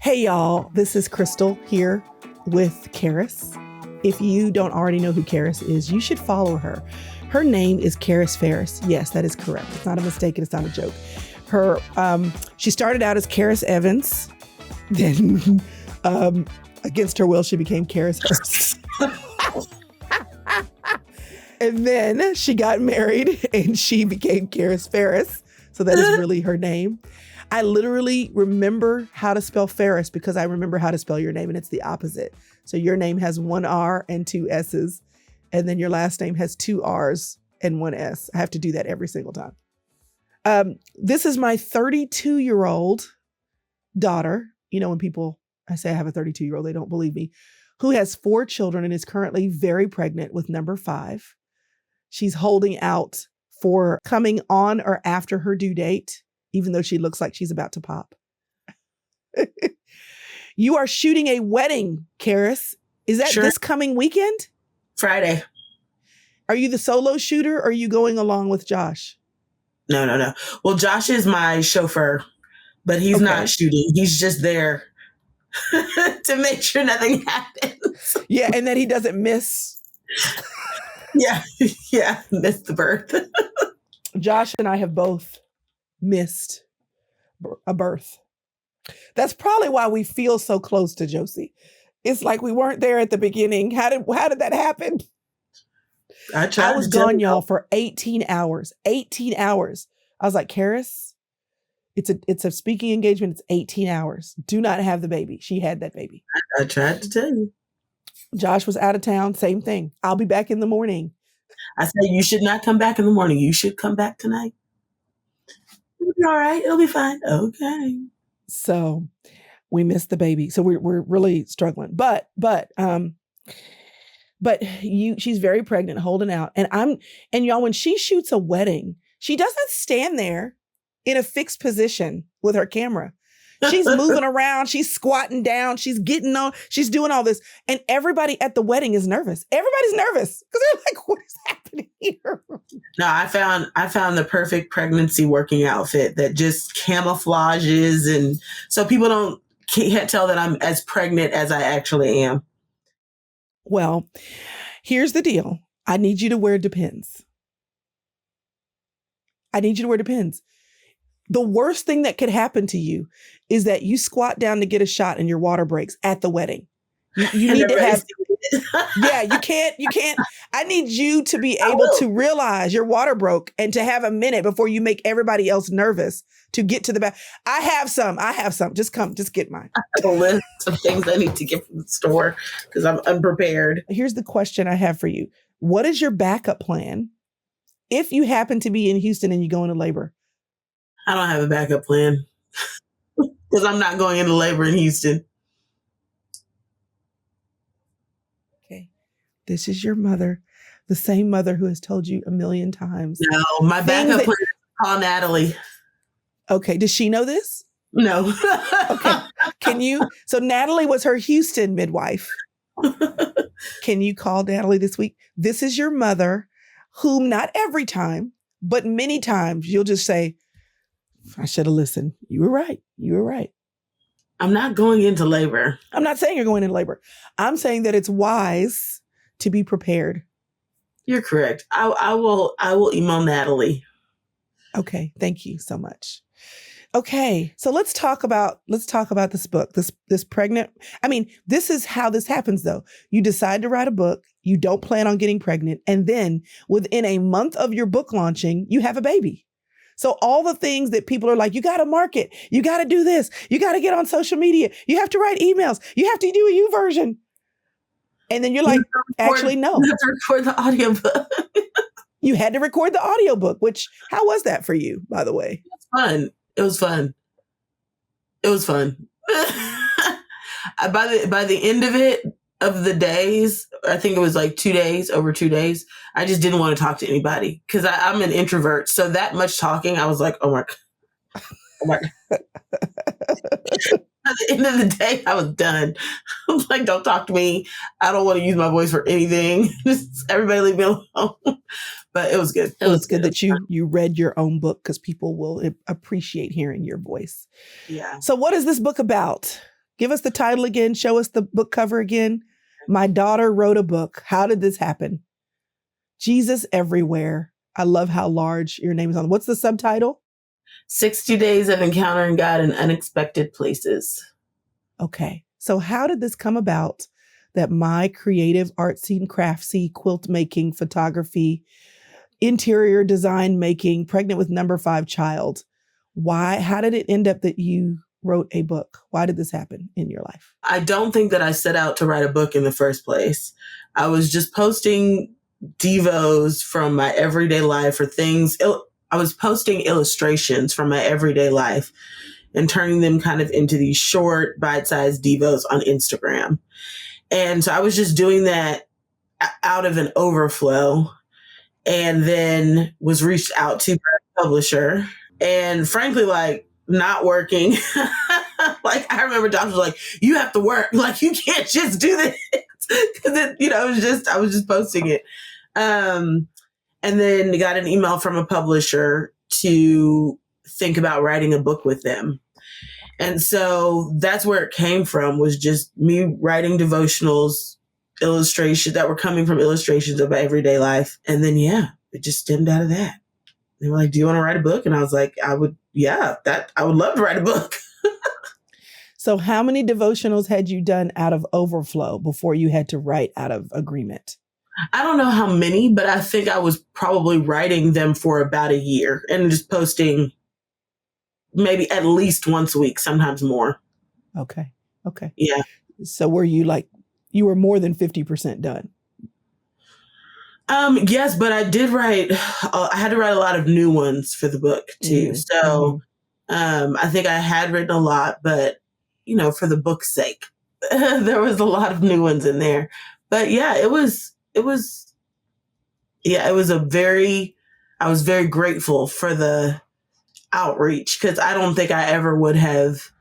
Hey y'all, this is Chrystal here with Caris. If you don't already know who Caris is, you should follow her. Her name is Kariss Farris. Yes, that is correct. It's not a mistake and it's not a joke. She started out as Kariss Evans. Then, against her will, she became Kariss Hurst. And then she got married and she became Kariss Farris. So that is really her name. I literally remember how to spell Farris because I remember how to spell your name, and it's the opposite. So your name has one R and two S's, and then your last name has two R's and one S. I have to do that every single time. This is my 32-year-old daughter. You know, when I say I have a 32-year-old, they don't believe me, who has 4 children and is currently very pregnant with number 5. She's holding out for coming on or after her due date, even though she looks like she's about to pop. You are shooting a wedding, Caris. Is that this coming weekend? Friday. Are you the solo shooter or are you going along with Josh? No. Well, Josh is my chauffeur, but he's not shooting. He's just there to make sure nothing happens. Yeah, and that he doesn't miss. Yeah, missed the birth. Josh and I have both missed a birth. That's probably why we feel so close to Josie. It's like we weren't there at the beginning. How did that happen? I was gone, y'all, for 18 hours. 18 hours. I was like, Caris, it's a speaking engagement. It's 18 hours. Do not have the baby. She had that baby. I tried to tell you. Josh was out of town. Same thing. I'll be back in the morning. I said, you should not come back in the morning. You should come back tonight. It'll be all right. It'll be fine. Okay. So we missed the baby. So we're really struggling. But she's very pregnant, holding out. And y'all, when she shoots a wedding, she doesn't stand there in a fixed position with her camera. She's moving around. She's squatting down. She's getting on. She's doing all this. And everybody at the wedding is nervous. Everybody's nervous because they're like, what is happening here? No, I found the perfect pregnancy working outfit that just camouflages. And so people can't tell that I'm as pregnant as I actually am. Well, here's the deal. I need you to wear Depends. The worst thing that could happen to you is that you squat down to get a shot and your water breaks at the wedding. You need to have, you can't. I need you to be able to realize your water broke and to have a minute before you make everybody else nervous to get to the back. I have some. Just get mine. I have a list of things I need to get from the store because I'm unprepared. Here's the question I have for you. What is your backup plan if you happen to be in Houston and you go into labor? I don't have a backup plan because I'm not going into labor in Houston. Okay. This is your mother, the same mother who has told you a million times. No, my backup plan is call Natalie. Okay. Does she know this? No. Okay. So Natalie was her Houston midwife. Can you call Natalie this week? This is your mother, whom not every time, but many times you'll just say, I should have listened. You were right. I'm not going into labor. I'm not saying you're going into labor. I'm saying that it's wise to be prepared. You're correct. I will email Natalie. Okay. Thank you so much. Okay. So let's talk about this book, this pregnant. I mean, this is how this happens though. You decide to write a book. You don't plan on getting pregnant. And then within a month of your book launching, you have a baby. So all the things that people are like, you got to market, you got to do this, you got to get on social media, you have to write emails, you have to do a YouVersion. And then you're like, actually, no. You have to record the audiobook. You had to record the audiobook, how was that for you, by the way? It was fun. By the end of the days, I think it was like over 2 days, I just didn't want to talk to anybody because I'm an introvert. So that much talking, I was like, oh my God. At the end of the day, I was done. I was like, don't talk to me. I don't want to use my voice for anything. Just everybody leave me alone. But it was good. It was good that you read your own book because people will appreciate hearing your voice. Yeah. So what is this book about? Give us the title again. Show us the book cover again. My daughter wrote a book. How did this happen? Jesus Everywhere. I love how large your name is on. What's the subtitle? 60 Days of Encountering God in Unexpected Places. Okay. So how did this come about that my creative, artsy and craftsy, quilt making, photography, interior design making, pregnant with number 5 child, how did it end up that you wrote a book? Why did this happen in your life? I don't think that I set out to write a book in the first place. I was just posting devos from my everyday life or things. I was posting illustrations from my everyday life and turning them kind of into these short bite-sized devos on Instagram. And so I was just doing that out of an overflow, and then was reached out to by a publisher, and frankly, like, not working. Like, I remember Josh was like, you have to work. Like, you can't just do this. Cause I was just posting it. And then got an email from a publisher to think about writing a book with them. And so that's where it came from, was just me writing devotionals, illustrations that were coming from illustrations of my everyday life. And then, it just stemmed out of that. They were like, do you want to write a book? And I was like, I would love to write a book. So how many devotionals had you done out of overflow before you had to write out of agreement? I don't know how many, but I think I was probably writing them for about a year and just posting maybe at least once a week, sometimes more. Okay. Yeah. So were you you were more than 50% done? Yes, but I did write, I had to write a lot of new ones for the book too. So, I think I had written a lot, but for the book's sake, there was a lot of new ones in there. But yeah, I was very grateful for the outreach, because I don't think I ever would have,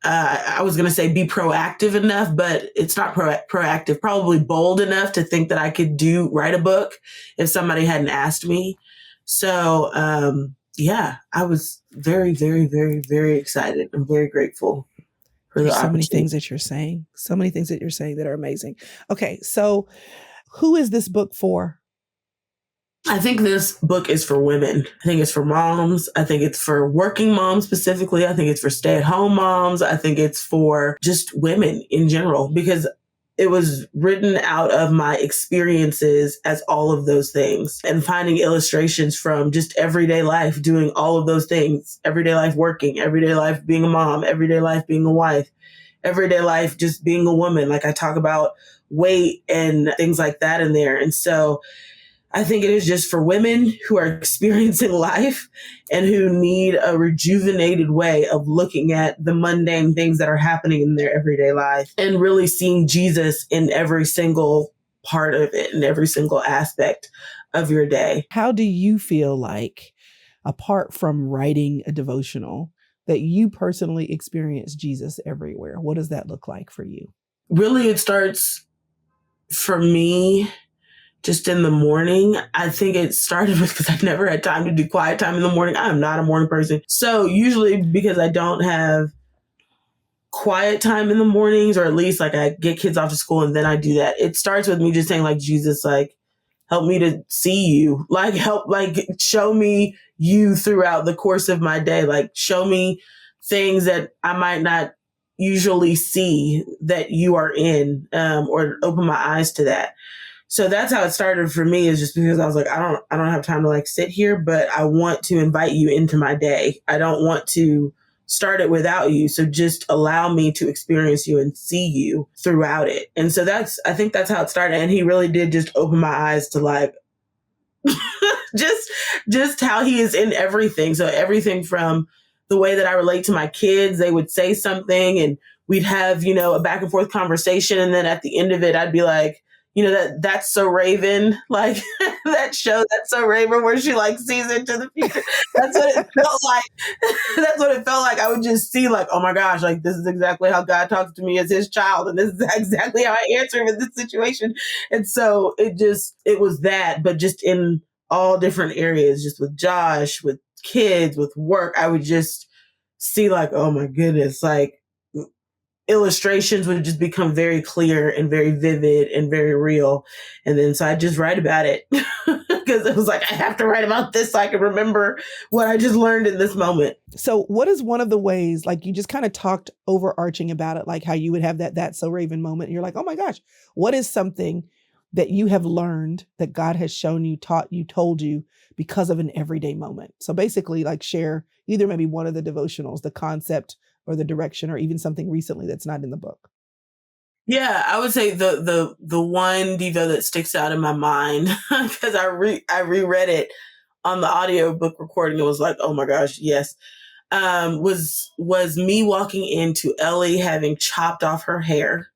I was going to say be proactive enough, but it's not proactive, probably bold enough to think that I could write a book if somebody hadn't asked me. So, I was very, very, very, very excited. I'm very grateful for the opportunity. So many things that you're saying that are amazing. Okay. So who is this book for? I think this book is for women. I think it's for moms. I think it's for working moms specifically. I think it's for stay-at-home moms. I think it's for just women in general, because it was written out of my experiences as all of those things, and finding illustrations from just everyday life, doing all of those things, everyday life working, everyday life being a mom, everyday life being a wife, everyday life just being a woman. Like, I talk about weight and things like that in there. And so I think it is just for women who are experiencing life and who need a rejuvenated way of looking at the mundane things that are happening in their everyday life, and really seeing Jesus in every single part of it, in every single aspect of your day. How do you feel like, apart from writing a devotional, that you personally experience Jesus everywhere? What does that look like for you? Really, it starts for me just in the morning. I think it started with, because I've never had time to do quiet time in the morning. I am not a morning person. So usually, because I don't have quiet time in the mornings, or at least like I get kids off to school and then I do that, it starts with me just saying, like, Jesus, like, help me to see you, like, show me you throughout the course of my day. Like, show me things that I might not usually see that you are in, or open my eyes to that. So that's how it started for me, is just because I was like, I don't have time to like sit here, but I want to invite you into my day. I don't want to start it without you. So just allow me to experience you and see you throughout it. And so I think that's how it started. And he really did just open my eyes to like, just how he is in everything. So everything from the way that I relate to my kids, they would say something and we'd have, a back and forth conversation. And then at the end of it, I'd be like, that's so Raven, like that show, That's So Raven, where she like sees into the future. That's what it felt like. That's what it felt like. I would just see like, oh my gosh, like this is exactly how God talks to me as his child. And this is exactly how I answer him in this situation. And so it was that, but just in all different areas, just with Josh, with kids, with work, I would just see like, oh my goodness, like illustrations would just become very clear and very vivid and very real. And then so I just write about it because it was like, I have to write about this so I can remember what I just learned in this moment. So what is one of the ways, like you just kind of talked overarching about it, like how you would have That's So Raven moment. And you're like, oh my gosh, what is something that you have learned that God has shown you, taught you, told you because of an everyday moment? So basically like share either maybe one of the devotionals, the concept or the direction, or even something recently that's not in the book. Yeah, I would say the one Devo that sticks out in my mind because I reread it on the audiobook recording. It was like, oh my gosh, yes. Was me walking into Ellie having chopped off her hair.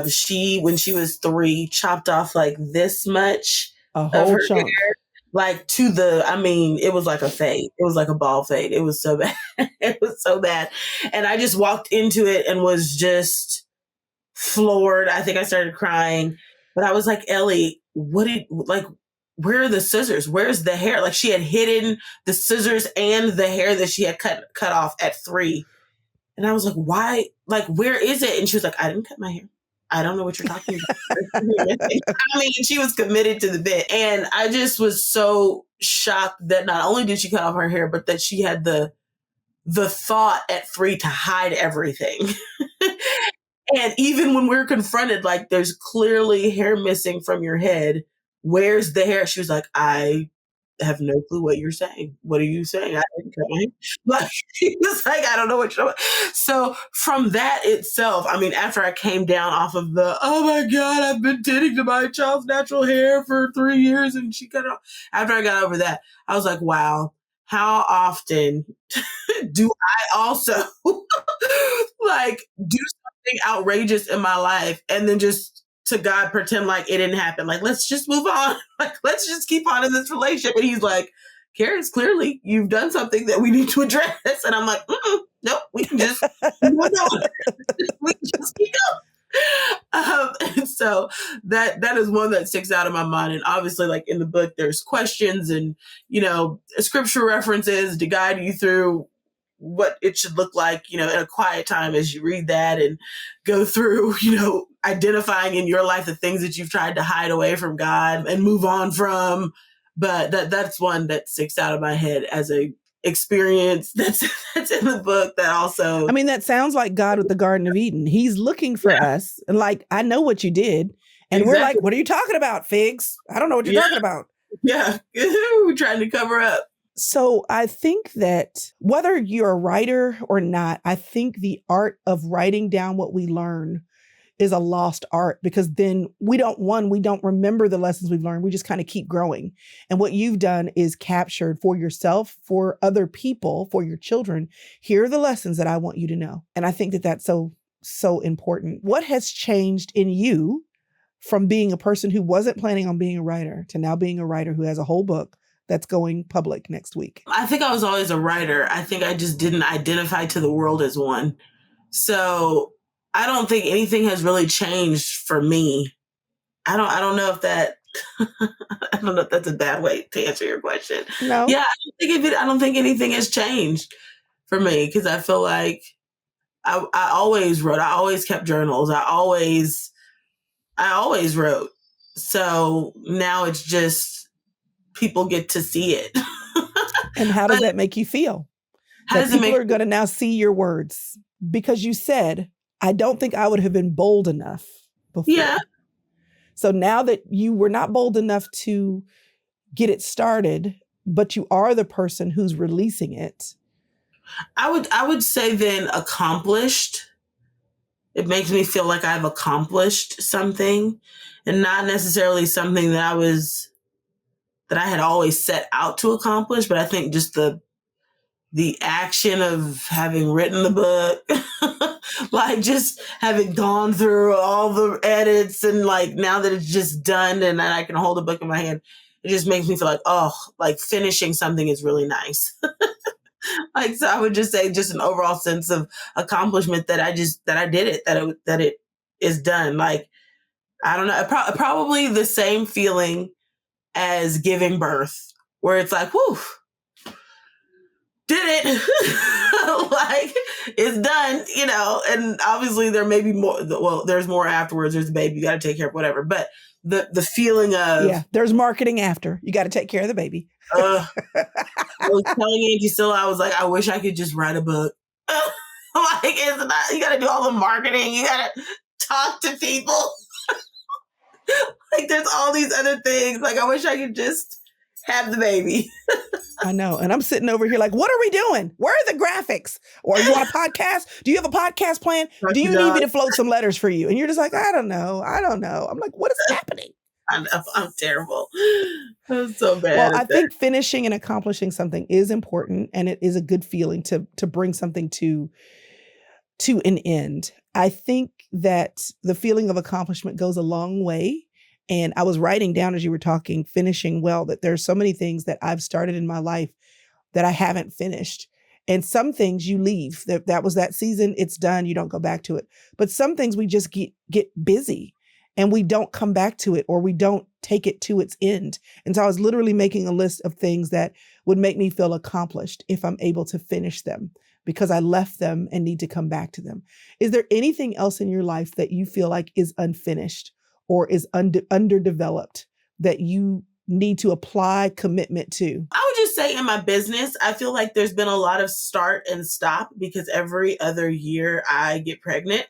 She, when she was 3, chopped off like this much A of whole her chunk. hair, like to the, I mean, it was like a fade. It was like a ball fade. It was so bad. It was so bad. And I just walked into it and was just floored. I think I started crying, but I was like, Ellie, where are the scissors? Where's the hair? Like she had hidden the scissors and the hair that she had cut off at 3. And I was like, why? Like, where is it? And she was like, I didn't cut my hair. I don't know what you're talking about. I mean, she was committed to the bit. And I just was so shocked that not only did she cut off her hair, but that she had the thought at 3 to hide everything. And even when we're confronted, like there's clearly hair missing from your head. Where's the hair? She was like, I have no clue what you're saying. What are you saying? I didn't cut my hair. Like, she was like, I don't know what you're. So from that itself, I mean, after I came down off of the, oh my God, I've been tending to my child's natural hair for 3 years and she cut it off. After I got over that, I was like, wow, how often do I also like do something outrageous in my life and then just to God pretend like it didn't happen? Like, let's just move on. Like, let's just keep on in this relationship. And he's like, Caris, clearly you've done something that we need to address. And I'm like, nope, we can just move on. We can just keep going. And so that is one that sticks out in my mind. And obviously, like in the book, there's questions and, scripture references to guide you through what it should look like, in a quiet time as you read that and go through, identifying in your life the things that you've tried to hide away from God and move on from. But that's one that sticks out of my head as a experience that's in the book that also. I mean, that sounds like God with the Garden of Eden. He's looking for us. And like, I know what you did. And we're like, what are you talking about, figs? I don't know what you're talking about. Yeah. We're trying to cover up. So I think that whether you're a writer or not, I think the art of writing down what we learn is a lost art, because then we don't remember the lessons we've learned. We just kind of keep growing. And what you've done is captured for yourself, for other people, for your children. Here are the lessons that I want you to know. And I think that that's so important. What has changed in you from being a person who wasn't planning on being a writer to now being a writer who has a whole book that's going public next week? I think I was always a writer. I think I just didn't identify to the world as one. So I don't think anything has really changed for me. I don't know if that I don't know if that's a bad way to answer your question. No. Yeah, I don't think anything has changed for me, because I feel like I always wrote. I always kept journals. I always wrote. So now it's just people get to see it. And how does that make you feel? That people are going to now see your words, because you said, I don't think I would have been bold enough before. Yeah. So now that you were not bold enough to get it started, but you are the person who's releasing it. I would say then accomplished. It makes me feel like I've accomplished something, and not necessarily something that I had always set out to accomplish. But I think just the action of having written the book, like just having gone through all the edits, and like now that it's just done and I can hold a book in my hand, it just makes me feel like, oh, like finishing something is really nice. Like, so I would just say just an overall sense of accomplishment that I did it, that it is done. Like, I don't know, probably the same feeling as giving birth, where it's like, whew, did it. Like, it's done, and obviously there may be more. Well, there's more afterwards. There's the baby. You got to take care of whatever. But the feeling of, there's marketing after. You got to take care of the baby. I was telling Auntie Scylla, I was like, I wish I could just write a book. Like, it's not, you got to do all the marketing. You got to talk to people. Like, there's all these other things. Like, I wish I could just have the baby. I know. And I'm sitting over here like, what are we doing? Where are the graphics? Or you want a podcast? Do you have a podcast plan? Do you need me to float some letters for you? And you're just like, I don't know. I'm like, what is happening? I know, I'm terrible. I'm so bad. Well, I think finishing and accomplishing something is important, and it is a good feeling to bring something to an end. I think that the feeling of accomplishment goes a long way. And I was writing down as you were talking, finishing well, that there's so many things that I've started in my life that I haven't finished. And some things you leave. That was that season. It's done. You don't go back to it. But some things we just get busy and we don't come back to it, or we don't take it to its end. And so I was literally making a list of things that would make me feel accomplished if I'm able to finish them, because I left them and need to come back to them. Is there anything else in your life that you feel like is unfinished or is underdeveloped that you need to apply commitment to? I would just say in my business, I feel like there's been a lot of start and stop because every other year I get pregnant.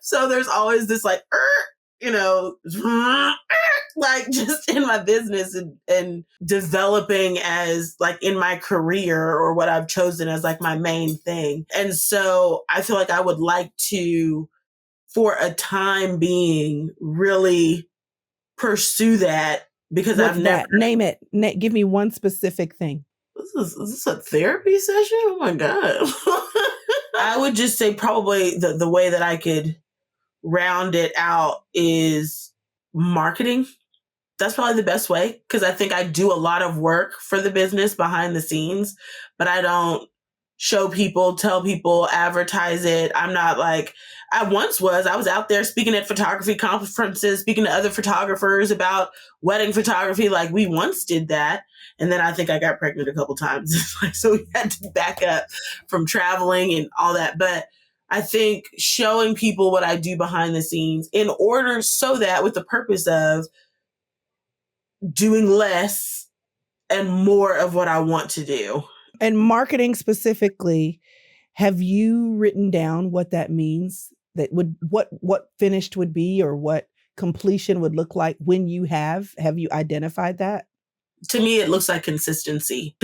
So there's always this like, like just in my business and developing as like in my career or what I've chosen as like my main thing. And so I feel like I would like to, for a time being, really pursue that, because What's I've never... Name it. Give me one specific thing. Is this a therapy session? Oh my God. I would just say probably the way that I could round it out is marketing. That's probably the best way, because I think I do a lot of work for the business behind the scenes, but I don't show people, tell people, advertise it. I'm not like I once was. I was out there speaking at photography conferences, speaking to other photographers about wedding photography. Like, we once did that. And then I think I got pregnant a couple times. So we had to back up from traveling and all that. But I think showing people what I do behind the scenes in order so that with the purpose of doing less and more of what I want to do. And marketing specifically, have you written down what that means? That would what finished would be, or what completion would look like when you have you identified that? To me, it looks like consistency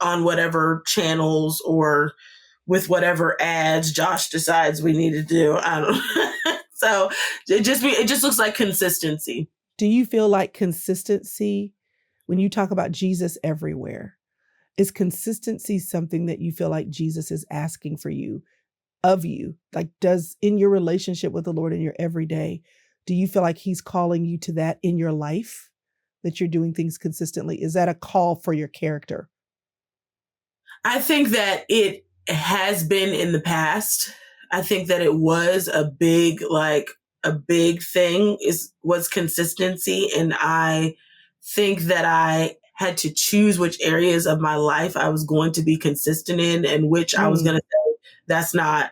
on whatever channels or with whatever ads Josh decides we need to do. I don't know. So it just looks like consistency. Do you feel like consistency, when you talk about Jesus everywhere, is consistency something that you feel like Jesus is asking of you? Like, does in your relationship with the Lord in your everyday, do you feel like he's calling you to that in your life, that you're doing things consistently? Is that a call for your character? I think that it has been in the past. I think that it was a big thing was consistency. And I think that I had to choose which areas of my life I was going to be consistent in, and which I was going to say,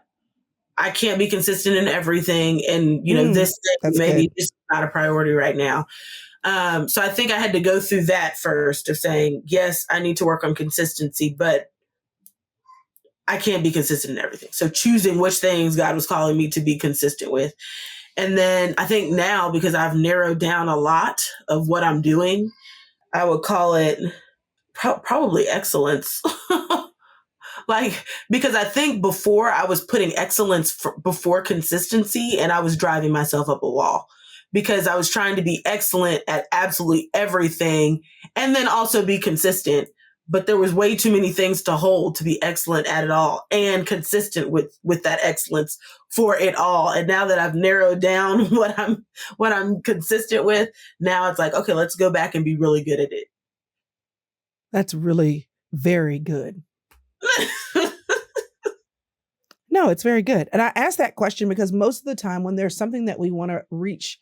I can't be consistent in everything. And, this thing maybe just not a priority right now. So I think I had to go through that first of saying, yes, I need to work on consistency, but I can't be consistent in everything. So choosing which things God was calling me to be consistent with. And then I think now, because I've narrowed down a lot of what I'm doing, I would call it probably excellence. Because I think before I was putting excellence before consistency, and I was driving myself up a wall, because I was trying to be excellent at absolutely everything and then also be consistent. But there was way too many things to hold to be excellent at it all and consistent with that excellence for it all. And now that I've narrowed down what I'm consistent with, now it's like, okay, let's go back and be really good at it. That's really very good. No, it's very good. And I ask that question because most of the time when there's something that we want to reach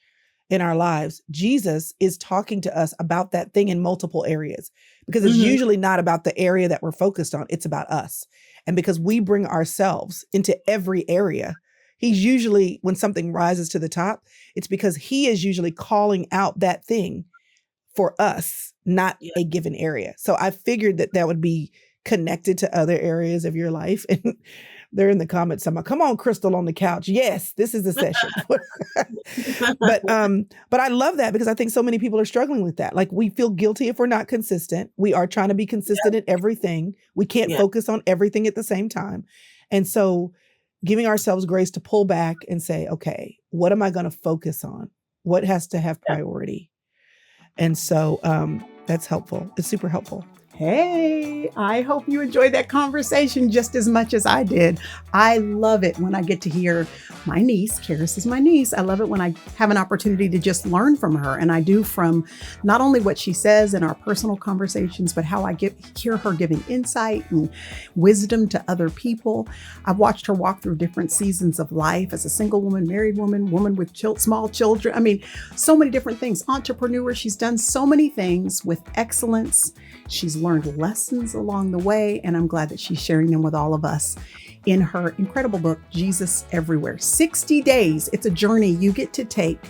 in our lives, Jesus is talking to us about that thing in multiple areas, because it's Mhm. usually not about the area that we're focused on. It's about us. And because we bring ourselves into every area, he's usually, when something rises to the top, it's because he is usually calling out that thing for us, not Yeah. a given area. So I figured that that would be connected to other areas of your life. And they're in the comments somewhere, come on, Chrystal on the couch. Yes, this is the session. But I love that, because I think so many people are struggling with that. Like, we feel guilty if we're not consistent. We are trying to be consistent in everything. We can't Yeah. focus on everything at the same time. And so giving ourselves grace to pull back and say, okay, what am I going to focus on? What has to have priority? And so that's helpful. It's super helpful. Hey, I hope you enjoyed that conversation just as much as I did. I love it when I get to hear my niece, Caris is my niece. I love it when I have an opportunity to just learn from her. And I do, from not only what she says in our personal conversations, but how I hear her giving insight and wisdom to other people. I've watched her walk through different seasons of life as a single woman, married woman, woman with small children. I mean, so many different things. Entrepreneur, she's done so many things with excellence. She's learned lessons along the way, and I'm glad that she's sharing them with all of us in her incredible book, Jesus Everywhere. 60 days. It's a journey you get to take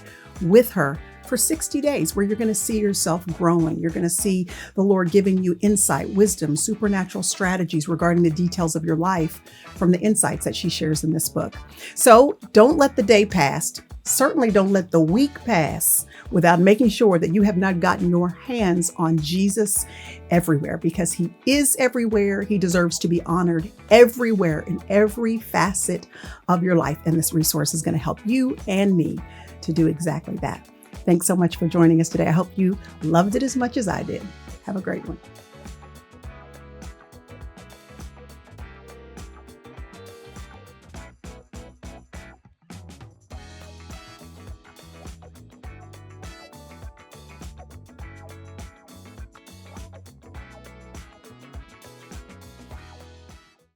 with her for 60 days, where you're going to see yourself growing. You're going to see the Lord giving you insight, wisdom, supernatural strategies regarding the details of your life from the insights that she shares in this book. So don't let the day pass. Certainly don't let the week pass without making sure that you have not gotten your hands on Jesus Everywhere, because he is everywhere. He deserves to be honored everywhere in every facet of your life. And this resource is going to help you and me to do exactly that. Thanks so much for joining us today. I hope you loved it as much as I did. Have a great one.